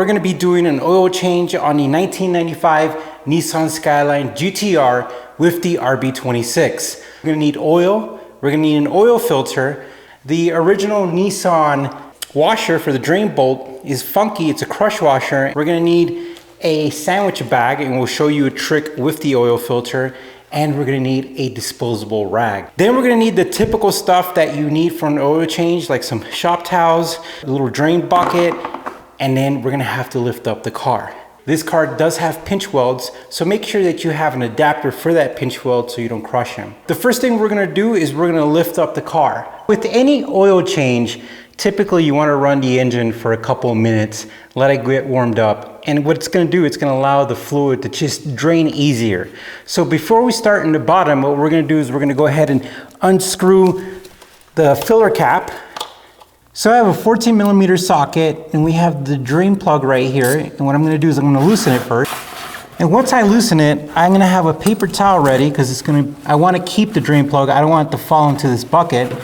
we're gonna be doing an oil change on the 1995 Nissan Skyline GT-R with the RB26. We're gonna need oil, we're gonna need an oil filter. The original Nissan washer for the drain bolt is funky, it's a crush washer. We're gonna need a sandwich bag, and we'll show you a trick with the oil filter. And we're gonna need a disposable rag. Then we're gonna need the typical stuff that you need for an oil change, like some shop towels, a little drain bucket, and then we're gonna have to lift up the car. This car does have pinch welds, so make sure that you have an adapter for that pinch weld so you don't crush them. The first thing we're gonna do is we're gonna lift up the car. With any oil change, typically you wanna run the engine for a couple of minutes, let it get warmed up. And what it's gonna do, it's gonna allow the fluid to just drain easier. So before we start in the bottom, what we're gonna do is we're gonna go ahead and unscrew the filler cap. So I have a 14mm socket, and we have the drain plug right here. And what I'm gonna do is I'm gonna loosen it first. And once I loosen it, I'm gonna have a paper towel ready because I wanna keep the drain plug. I don't want it to fall into this bucket.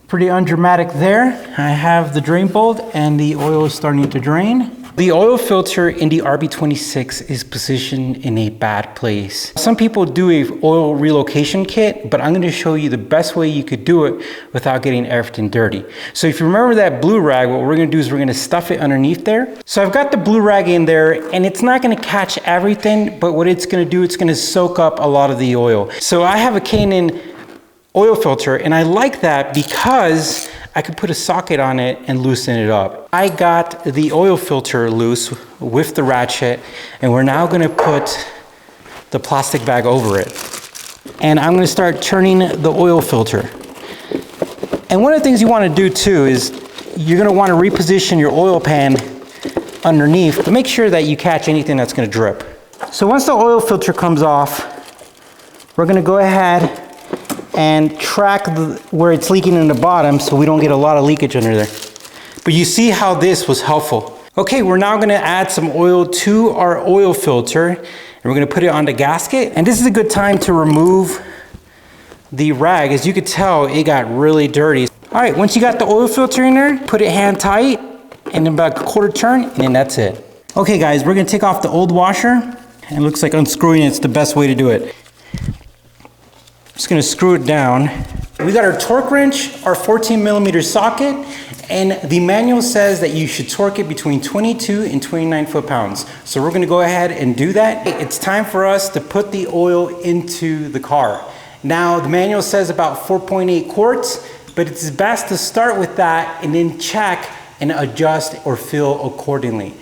Pretty undramatic there. I have the drain bolt and the oil is starting to drain. The oil filter in the RB26 is positioned in a bad place. Some people do a oil relocation kit, but I'm gonna show you the best way you could do it without getting everything dirty. So if you remember that blue rag, what we're gonna do is we're gonna stuff it underneath there. So I've got the blue rag in there, and it's not gonna catch everything, but what it's gonna do, it's gonna soak up a lot of the oil. So I have a K&N oil filter, and I like that because I could put a socket on it and loosen it up. I got the oil filter loose with the ratchet, and we're now gonna put the plastic bag over it. And I'm gonna start turning the oil filter. And one of the things you wanna do too is you're gonna wanna reposition your oil pan underneath to make sure that you catch anything that's gonna drip. So once the oil filter comes off, we're gonna go ahead and track where it's leaking in the bottom so we don't get a lot of leakage under there. But you see how this was helpful. Okay, we're now gonna add some oil to our oil filter, and we're gonna put it on the gasket. And this is a good time to remove the rag. As you could tell, it got really dirty. All right, once you got the oil filter in there, put it hand tight, and then about a quarter turn, and then that's it. Okay guys, we're gonna take off the old washer, and it looks like unscrewing it's the best way to do it. Just gonna screw it down. We got our torque wrench, our 14mm socket, and the manual says that you should torque it between 22 and 29 foot-pounds. So we're gonna go ahead and do that. It's time for us to put the oil into the car. Now, the manual says about 4.8 quarts, but it's best to start with that and then check and adjust or fill accordingly.